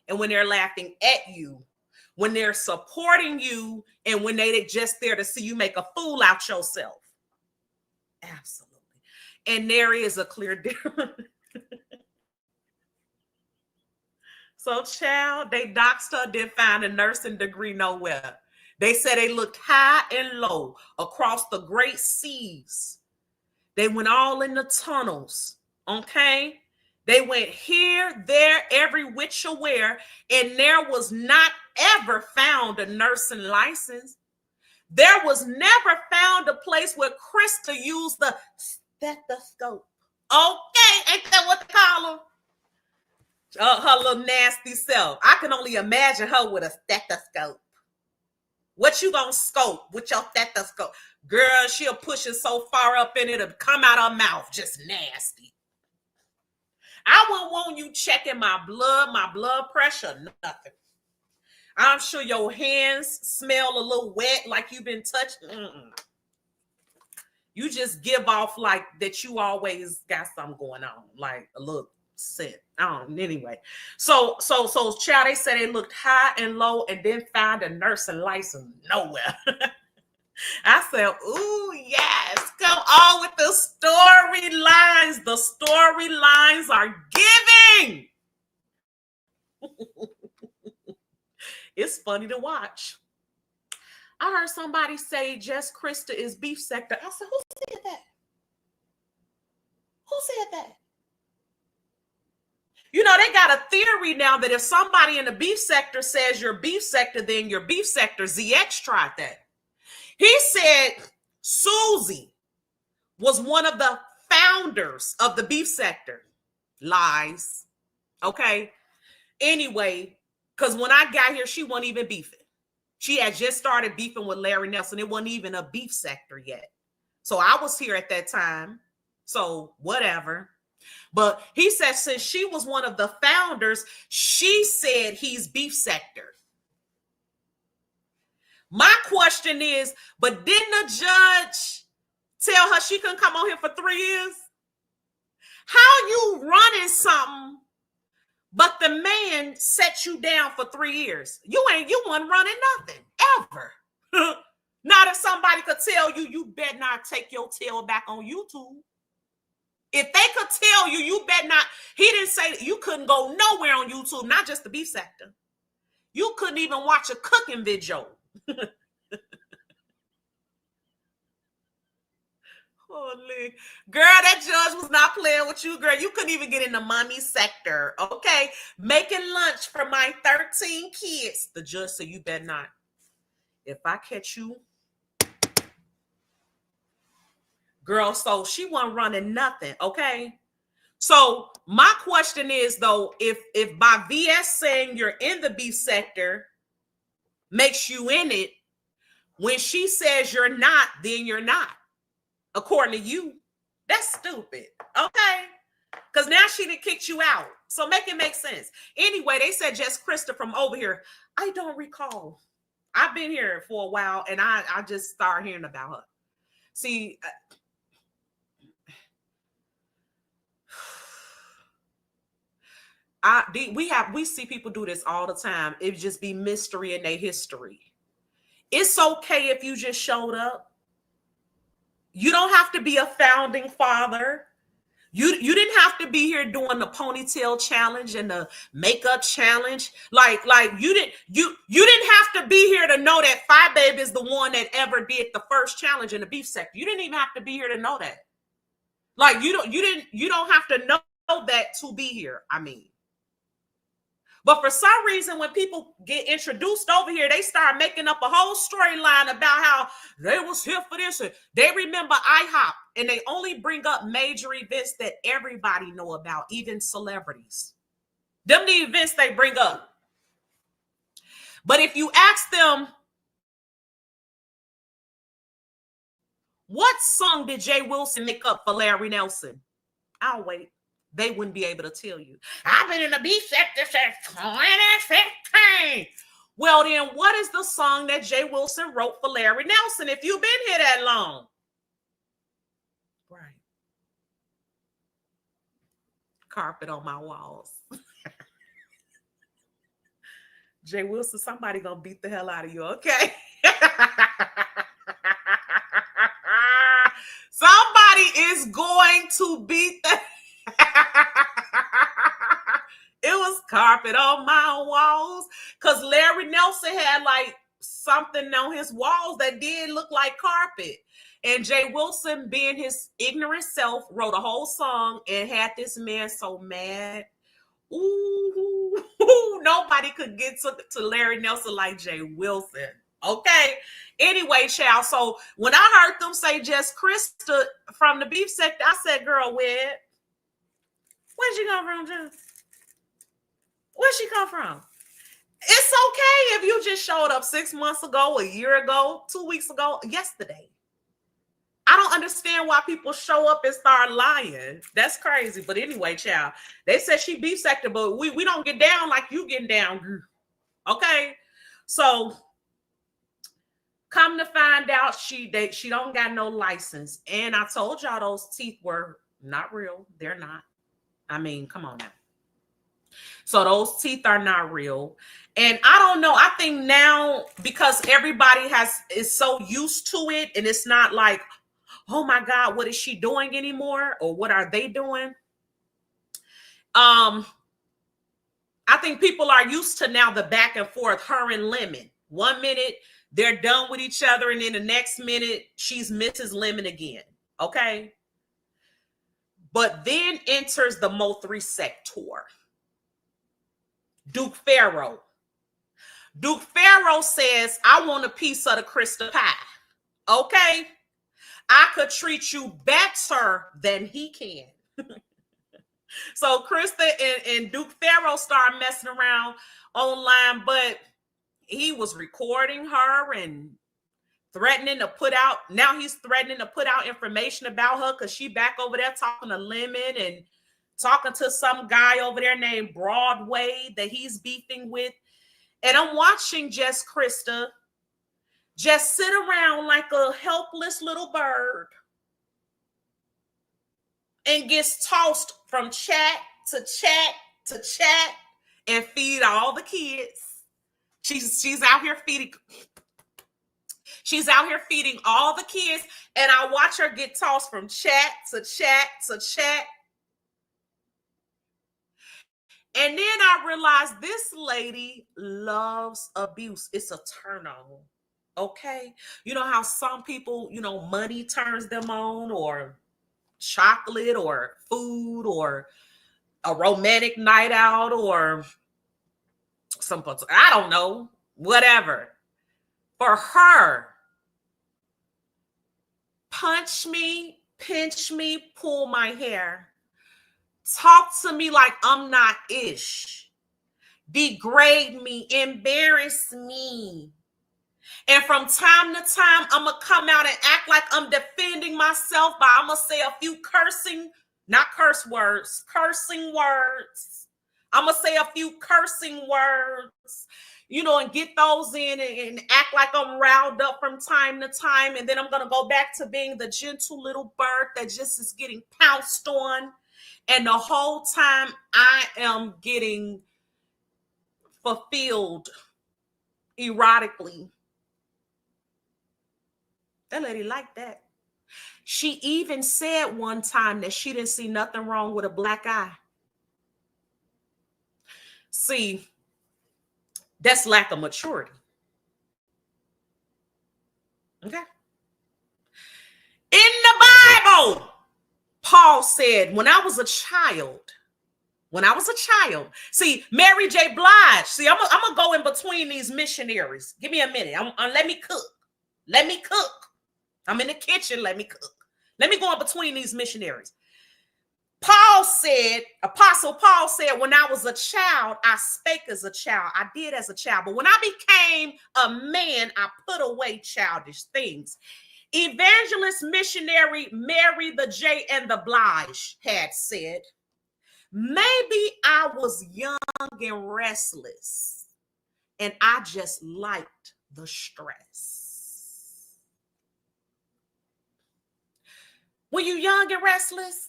and when they're laughing at you, when they're supporting you and when they're just there to see you make a fool out yourself. Absolutely. And there is a clear difference. So, child, they doxed her, didn't find a nursing degree nowhere. They said they looked high and low across the great seas. They went all in the tunnels, okay? They went here, there, every which where, and there was not ever found a nursing license. There was never found a place where Krista used the stethoscope. Okay, ain't that what they call them? Her little nasty self. I can only imagine her with a stethoscope. What you gonna scope with your stethoscope? Girl, she'll push it so far up in it, it'll come out her mouth, just nasty. I wouldn't want you checking my blood pressure, nothing. I'm sure your hands smell a little wet, like you've been touched. You just give off like that you always got something going on, like a little scent. Anyway. So child, they said they looked high and low and didn't find a nursing license nowhere. I said, ooh, yes, come on with the storylines. The storylines are giving. It's funny to watch. I heard somebody say Jess Krista is beef sector. I said, who said that? Who said that? You know, they got a theory now that if somebody in the beef sector says you're beef sector, then you're beef sector. ZX tried that. He said Susie was one of the founders of the beef sector. Lies. Okay. Anyway, because when I got here, she wasn't even beefing. She had just started beefing with Larry Nelson. It wasn't even a beef sector yet. So I was here at that time. So whatever. But he said since she was one of the founders, she said he's beef sector. My question is, but didn't the judge tell her she couldn't come on here for 3 years? How you running something, but the man set you down for 3 years? You weren't running nothing, ever. Not if somebody could tell you, you better not take your tail back on YouTube. If they could tell you, you better not. He didn't say that you couldn't go nowhere on YouTube, not just the beef sector. You couldn't even watch a cooking video. Holy girl, that judge was not playing with you, girl. You couldn't even get in the mommy sector, okay? Making lunch for my 13 kids. The judge said, you better not. If I catch you, girl, so she wasn't running nothing, okay? So my question is, though, if by VS saying you're in the beef sector makes you in it, when she says you're not, then you're not. According to you, that's stupid, okay? Because now she done kicked you out. So make it make sense. Anyway, they said Jess Krista from over here. I don't recall. I've been here for a while, and I just started hearing about her. See, we see people do this all the time. It just be mystery in their history. It's okay if you just showed up. You don't have to be a founding father. You didn't have to be here doing the ponytail challenge and the makeup challenge. Like you didn't have to be here to know that Phi Babe is the one that ever did the first challenge in the beef sector. You didn't even have to be here to know that. Like you don't have to know that to be here. I mean. But for some reason, when people get introduced over here, they start making up a whole storyline about how they was here for this. And they remember IHOP, and they only bring up major events that everybody know about, even celebrities. Them the events they bring up. But if you ask them, what song did Jay Wilson make up for Larry Nelson? I'll wait. They wouldn't be able to tell you. I've been in the beef sector since 2015. Well, then what is the song that Jay Wilson wrote for Larry Nelson if you've been here that long? Right. Carpet on my walls. Jay Wilson, somebody gonna beat the hell out of you, okay? Somebody is going to beat the it was carpet on my walls because Larry Nelson had like something on his walls that did look like carpet. And Jay Wilson, being his ignorant self, wrote a whole song and had this man so mad. Ooh, nobody could get to Larry Nelson like Jay Wilson. Okay. Anyway, child. So when I heard them say Jess Krista from the beef sector, I said, girl, where'd she come from, Jess? Where'd she come from? It's okay if you just showed up 6 months ago, a year ago, 2 weeks ago, yesterday. I don't understand why people show up and start lying. That's crazy. But anyway, child, they said she beef sector, but we don't get down like you getting down. Okay. So come to find out she don't got no license. And I told y'all those teeth were not real. They're not. I mean, come on now. So those teeth are not real. And I don't know. I think now because everybody is so used to it and it's not like, oh my God, what is she doing anymore? Or what are they doing? I think people are used to now the back and forth, her and Lemon. 1 minute they're done with each other, and then the next minute she's Mrs. Lemon again. Okay. But then enters the Mo3 sector. Duke Pharaoh. Duke Pharaoh says, I want a piece of the crystal pie. Okay. I could treat you better than he can. So Krista and Duke Pharaoh started messing around online, but he was recording her and threatening to put out. Now he's threatening to put out information about her because she back over there talking to Lemon and talking to some guy over there named Broadway that he's beefing with. And I'm watching Jess Krista just sit around like a helpless little bird and gets tossed from chat to chat to chat and feed all the kids. She's out here feeding. She's out here feeding all the kids, and I watch her get tossed from chat to chat to chat. And then I realized this lady loves abuse. It's a turn on. Okay. You know how some people, money turns them on, or chocolate or food or a romantic night out or something. I don't know, whatever. For her, punch me, pinch me, pull my hair, talk to me like I'm not ish, degrade me, embarrass me. And from time to time, I'm going to come out and act like I'm defending myself, but I'm going to say a few cursing words. I'm going to say a few cursing words, and get those in and act like I'm riled up from time to time. And then I'm going to go back to being the gentle little bird that just is getting pounced on. And the whole time I am getting fulfilled erotically That lady liked that. She even said one time that she didn't see nothing wrong with a black eye. See, that's lack of maturity. Okay. In the Bible, Paul said, when I was a child, see, Mary J. Blige, see, I'm gonna go in between these missionaries. Give me a minute. Let me cook. Let me cook. I'm in the kitchen. Let me cook. Let me go in between these missionaries. Paul said, Apostle Paul said, when I was a child, I spake as a child. I did as a child. But when I became a man, I put away childish things. Evangelist missionary Mary the J. and the Blige had said, maybe I was young and restless, and I just liked the stress. When you young and restless,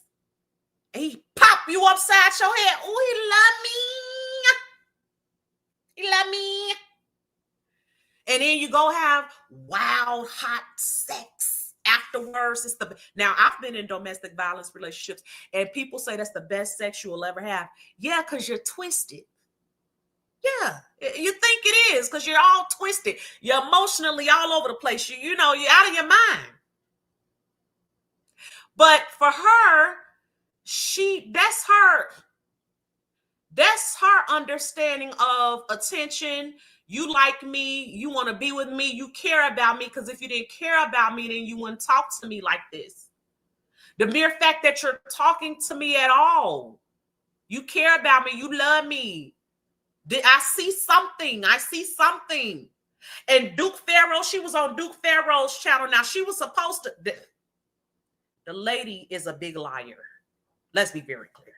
and he pop you upside your head, oh, he love me. And then you go have wild, hot sex afterwards. Now, I've been in domestic violence relationships, and people say that's the best sex you will ever have. Yeah, because you're twisted. Yeah, you think it is because you're all twisted. You're emotionally all over the place. You know, you're out of your mind. But for her, that's her understanding of attention. You like me, you want to be with me, you care about me, because if you didn't care about me, then you wouldn't talk to me like this. The mere fact that you're talking to me at all, you care about me, you love me. I see something. And Duke Pharaoh, she was on Duke Pharaoh's channel. Now, she was supposed to, the lady is a big liar. Let's be very clear.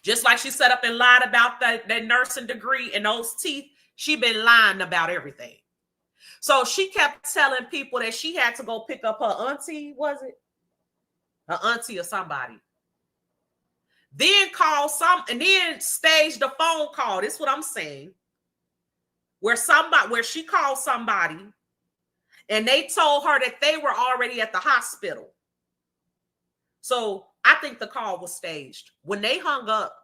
Just like she set up and lied about that nursing degree and those teeth, she been lying about everything. So she kept telling people that she had to go pick up her auntie, was it? Her auntie or somebody. Then and then staged a phone call. This is what I'm saying. Where she called somebody and they told her that they were already at the hospital. So I think the call was staged. When they hung up,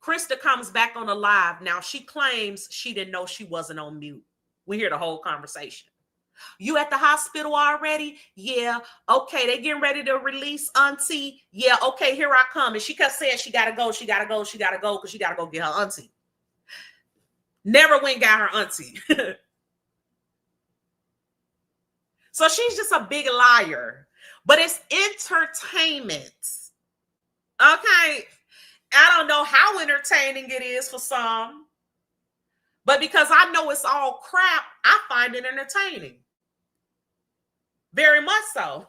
Krista comes back on the live. Now she claims she didn't know she wasn't on mute. We hear the whole conversation. You at the hospital already? Yeah. Okay, they getting ready to release auntie. Yeah, okay, here I come. And she kept saying she gotta go, because she gotta go get her auntie. Never went and got her auntie. So she's just a big liar. But it's entertainment. Okay. I don't know how entertaining it is for some. But because I know it's all crap, I find it entertaining. Very much so.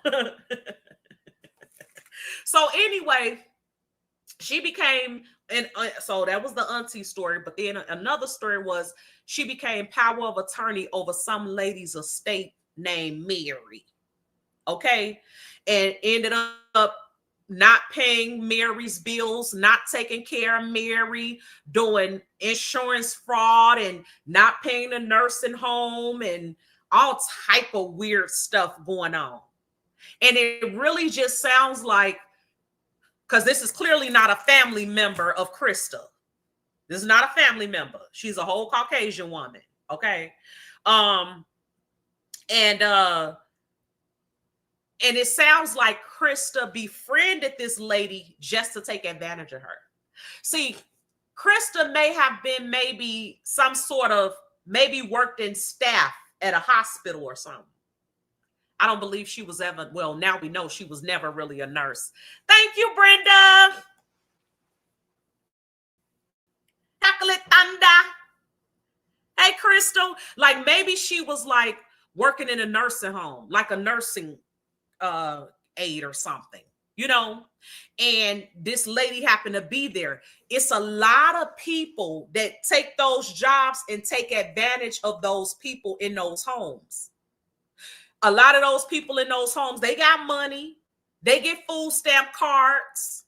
So anyway, she became, and so that was the auntie story. But then another story was she became power of attorney over some lady's estate named Mary. Okay. And ended up not paying Mary's bills, not taking care of Mary, doing insurance fraud and not paying the nursing home and all type of weird stuff going on. And it really just sounds like, because this is clearly not a family member of Krista. This is not a family member. She's a whole Caucasian woman. Okay. And it sounds like Krista befriended this lady just to take advantage of her. See, Krista may have been maybe some sort of, maybe worked in staff at a hospital or something. I don't believe she was ever, well, now we know she was never really a nurse. Thank you, Brenda. Chocolate Thunder. Hey, Crystal. Like maybe she was like working in a nursing home, like a nursing aid or something, you know, and this lady happened to be there. It's a lot of people that take those jobs and take advantage of those people in those homes. A lot of those people in those homes, they got money, they get food stamp cards,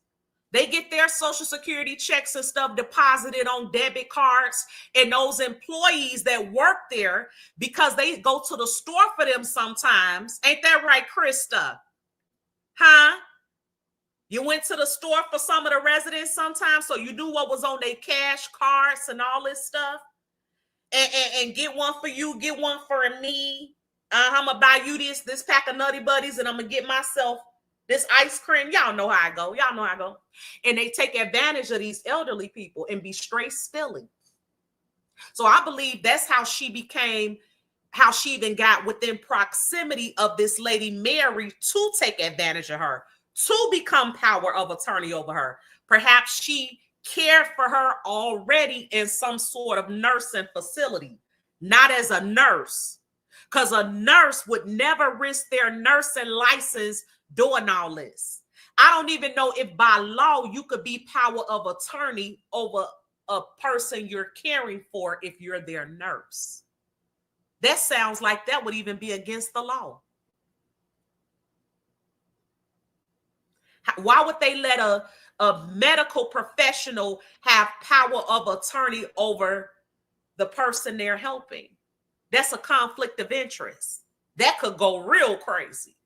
They get their social security checks and stuff deposited on debit cards, and those employees that work there, because they go to the store for them sometimes. Ain't that right, Krista? Huh? You went to the store for some of the residents sometimes, so you knew what was on their cash cards and all this stuff. And get one for you, get one for me. I'm gonna buy you this pack of Nutty Buddies, and I'm gonna get myself this ice cream. Y'all know how I go. Y'all know how I go. And they take advantage of these elderly people and be straight stealing. So I believe that's how she even got within proximity of this lady Mary to take advantage of her, to become power of attorney over her. Perhaps she cared for her already in some sort of nursing facility, not as a nurse, because a nurse would never risk their nursing license doing all this. I don't even know if by law you could be power of attorney over a person you're caring for if you're their nurse. That sounds like that would even be against the law. Why would they let a medical professional have power of attorney over the person they're helping? That's a conflict of interest. That could go real crazy.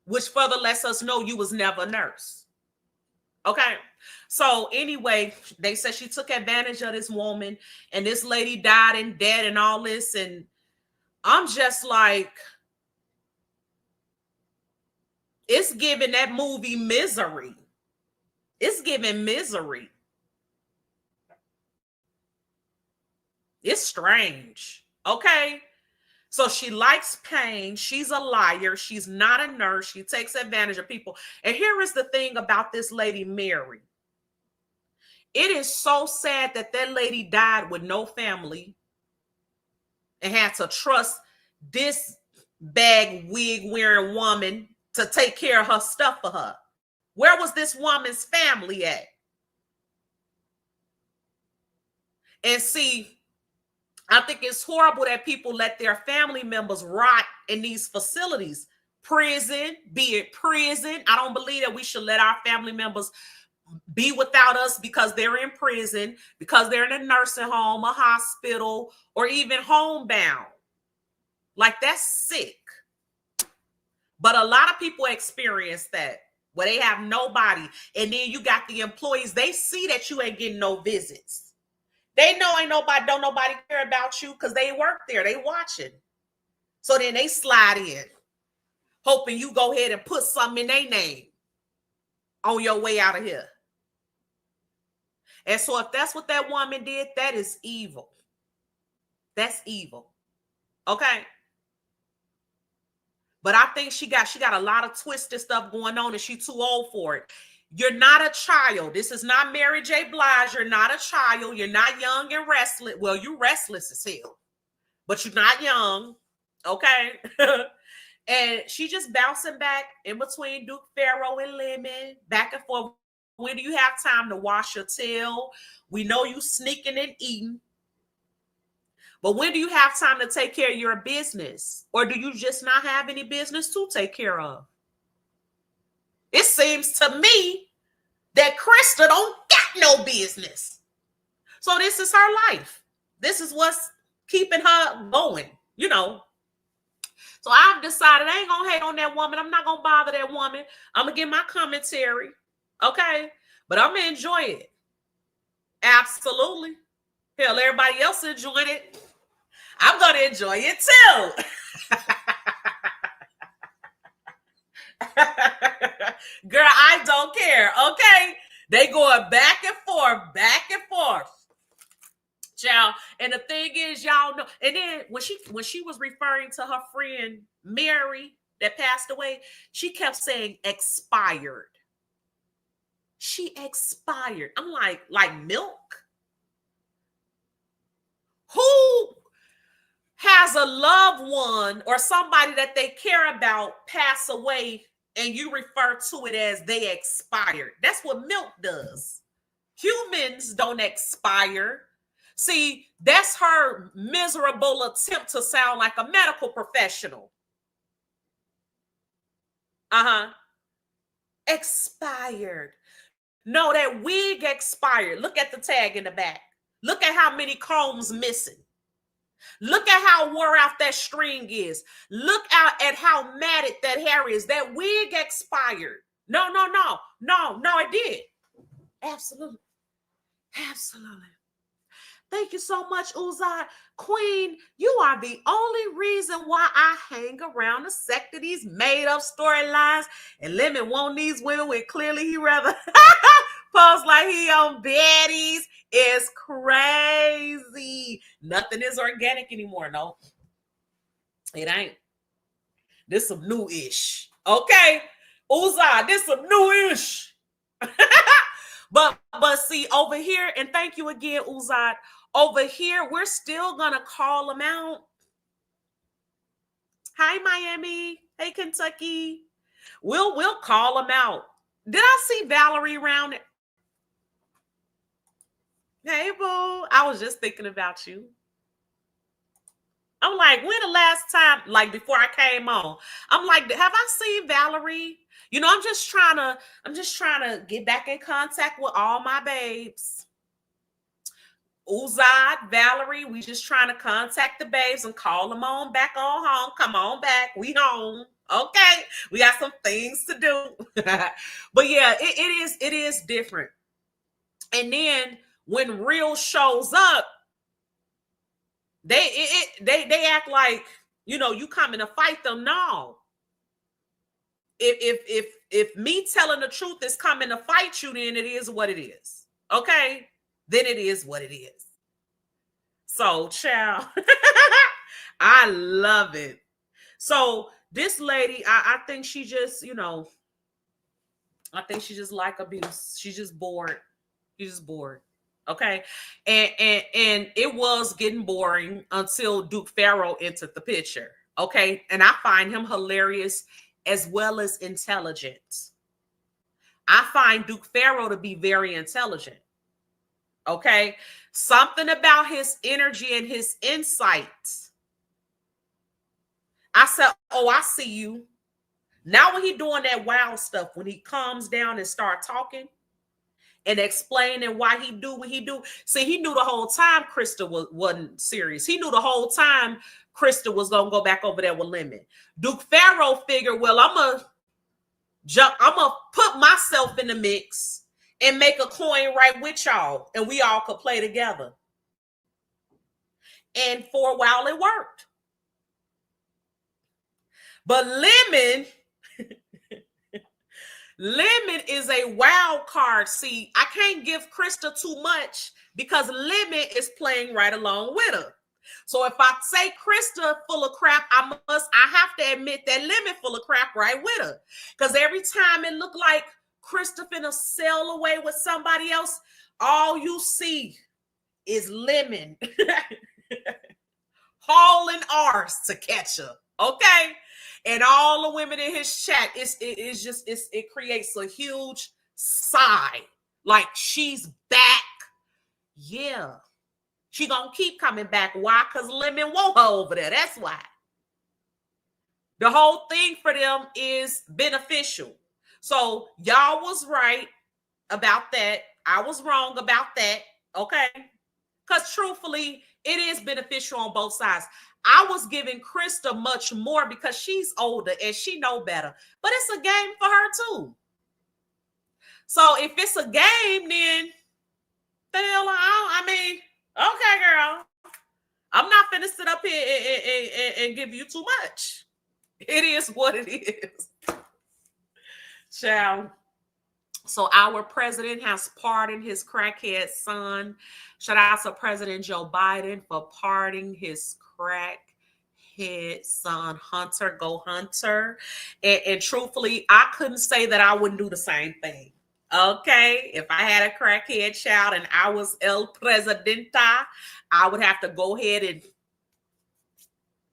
Which further lets us know you was never a nurse. Okay. So anyway, they said she took advantage of this woman, and this lady died in debt and all this. And I'm just like, it's giving that movie Misery. It's giving Misery. It's strange. Okay. So she likes pain. She's a liar. She's not a nurse. She takes advantage of people. And here is the thing about this lady, Mary. It is so sad that that lady died with no family and had to trust this bag wig wearing woman to take care of her stuff for her. Where was this woman's family at? And see, I think it's horrible that people let their family members rot in these facilities. Prison, be it prison. I don't believe that we should let our family members be without us because they're in prison, because they're in a nursing home, a hospital, or even homebound. Like, that's sick. But a lot of people experience that where they have nobody. And then you got the employees. They see that you ain't getting no visits. They know don't nobody care about you because they work there. They watching. So then they slide in, hoping you go ahead and put something in their name on your way out of here. And so if that's what that woman did, that is evil. That's evil. Okay. But I think she got a lot of twisted stuff going on, and she's too old for it. You're not a child. This is not Mary J. Blige. You're not a child. You're not young and restless. Well, you're restless as hell, but you're not young. Okay. And she just bouncing back in between Duke Pharaoh and Lemon, back and forth. When do you have time to wash your tail? We know you sneaking and eating. But when do you have time to take care of your business? Or do you just not have any business to take care of? It seems to me that Krista don't got no business. So this is her life. This is what's keeping her going, you know. So I've decided I ain't going to hate on that woman. I'm not going to bother that woman. I'm going to give my commentary. Okay. But I'm going to enjoy it. Absolutely. Hell, everybody else enjoyed it. I'm going to enjoy it too. Girl, I don't care. Okay. They going back and forth, back and forth. Child. And the thing is, y'all know, and then when she was referring to her friend Mary that passed away, she kept saying expired. She expired. I'm like milk? Who has a loved one or somebody that they care about pass away and you refer to it as they expired? That's what milk does. Humans don't expire. See, that's her miserable attempt to sound like a medical professional. Expired. No, that wig expired. Look at the tag in the back. Look at how many combs missing. Look at how wore out that string is. Look out at how matted that hair is. That wig expired. No, it did. Absolutely. Absolutely. Thank you so much, Uzad. Queen, you are the only reason why I hang around the sect of these made-up storylines. And Lemon want these women when clearly he rather post like he on baddies. It's crazy. Nothing is organic anymore, no. It ain't. This some new-ish. Okay? Uzad, this some new-ish. But see, over here, and thank you again, Uzad. Over here, we're still gonna call them out. Hi, Miami. Hey, Kentucky. We'll call them out. Did I see Valerie around it? Hey, boo. I was just thinking about you. I'm like, when the last time, like before I came on, I'm like, have I seen Valerie? You know, I'm just trying to get back in contact with all my babes. Uzad, Valerie, we just trying to contact the babes and call them on back on home. Come on back. We home. Okay. We got some things to do. But yeah, it is different. And then when real shows up, they act like, you know, you coming to fight them. No. If me telling the truth is coming to fight you, then it is what it is. Okay? Then it is what it is. So, child, I love it. So this lady, I think she just, you know, I think she just like abuse. She's just bored. She's just bored. Okay. And it was getting boring until Duke Pharaoh entered the picture. Okay. And I find him hilarious as well as intelligent. I find Duke Pharaoh to be very intelligent. Okay. Something about his energy and his insights. I said, oh, I see you. Now when he doing that wild stuff, when he calms down and start talking and explaining why he do what he do. See, he knew the whole time Krista wasn't serious. He knew the whole time Krista was going to go back over there with Lemon. Duke Pharaoh figured, well, I'm going to put myself in the mix and make a coin right with y'all, and we all could play together. And for a while, it worked. But Lemon is a wild card. See, I can't give Krista too much because Lemon is playing right along with her. So if I say Krista full of crap, I have to admit that Lemon full of crap right with her. Because every time it looked like Krista finna sail away with somebody else, all you see is Lemon hauling ours to catch her. Okay? And all the women in his chat, it creates a huge sigh. Like she's back. Yeah. She gonna keep coming back. Why? Because Lemon want her over there. That's why. The whole thing for them is beneficial. So y'all was right about that. I was wrong about that. Okay? Because truthfully, it is beneficial on both sides. I was giving Krista much more because she's older and she know better. But it's a game for her too. So if it's a game, then the hell, I mean, okay, girl. I'm not finna sit up here and give you too much. It is what it is. Child. So our president has pardoned his crackhead son. Shout out to President Joe Biden for pardoning his crackhead son, Hunter. Go Hunter. And truthfully, I couldn't say that I wouldn't do the same thing. Okay? If I had a crackhead child and I was El Presidenta, I would have to go ahead and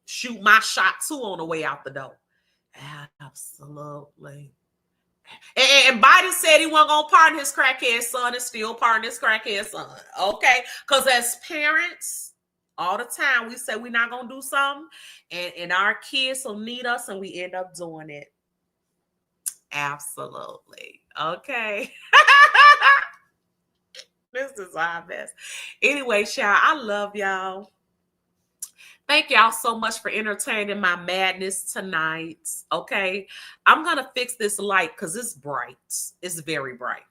shoot my shot too on the way out the door. Absolutely. And Biden said he wasn't going to pardon his crackhead son and still pardon his crackhead son. Okay? Because as parents, all the time, we say we're not going to do something, and our kids will need us, and we end up doing it. Absolutely. Okay. This is our best. Anyway, y'all, I love y'all. Thank y'all so much for entertaining my madness tonight. Okay. I'm going to fix this light because it's bright. It's very bright.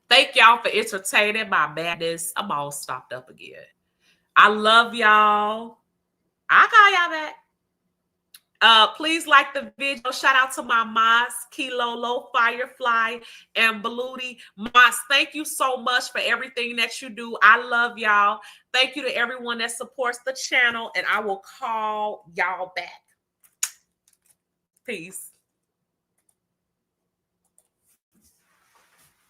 Thank y'all for entertaining my madness. I'm all stopped up again. I love y'all. I'll call y'all back. Please like the video. Shout out to my mods, Kilolo, Firefly, and Beluti. Mods, thank you so much for everything that you do. I love y'all. Thank you to everyone that supports the channel, and I will call y'all back. Peace.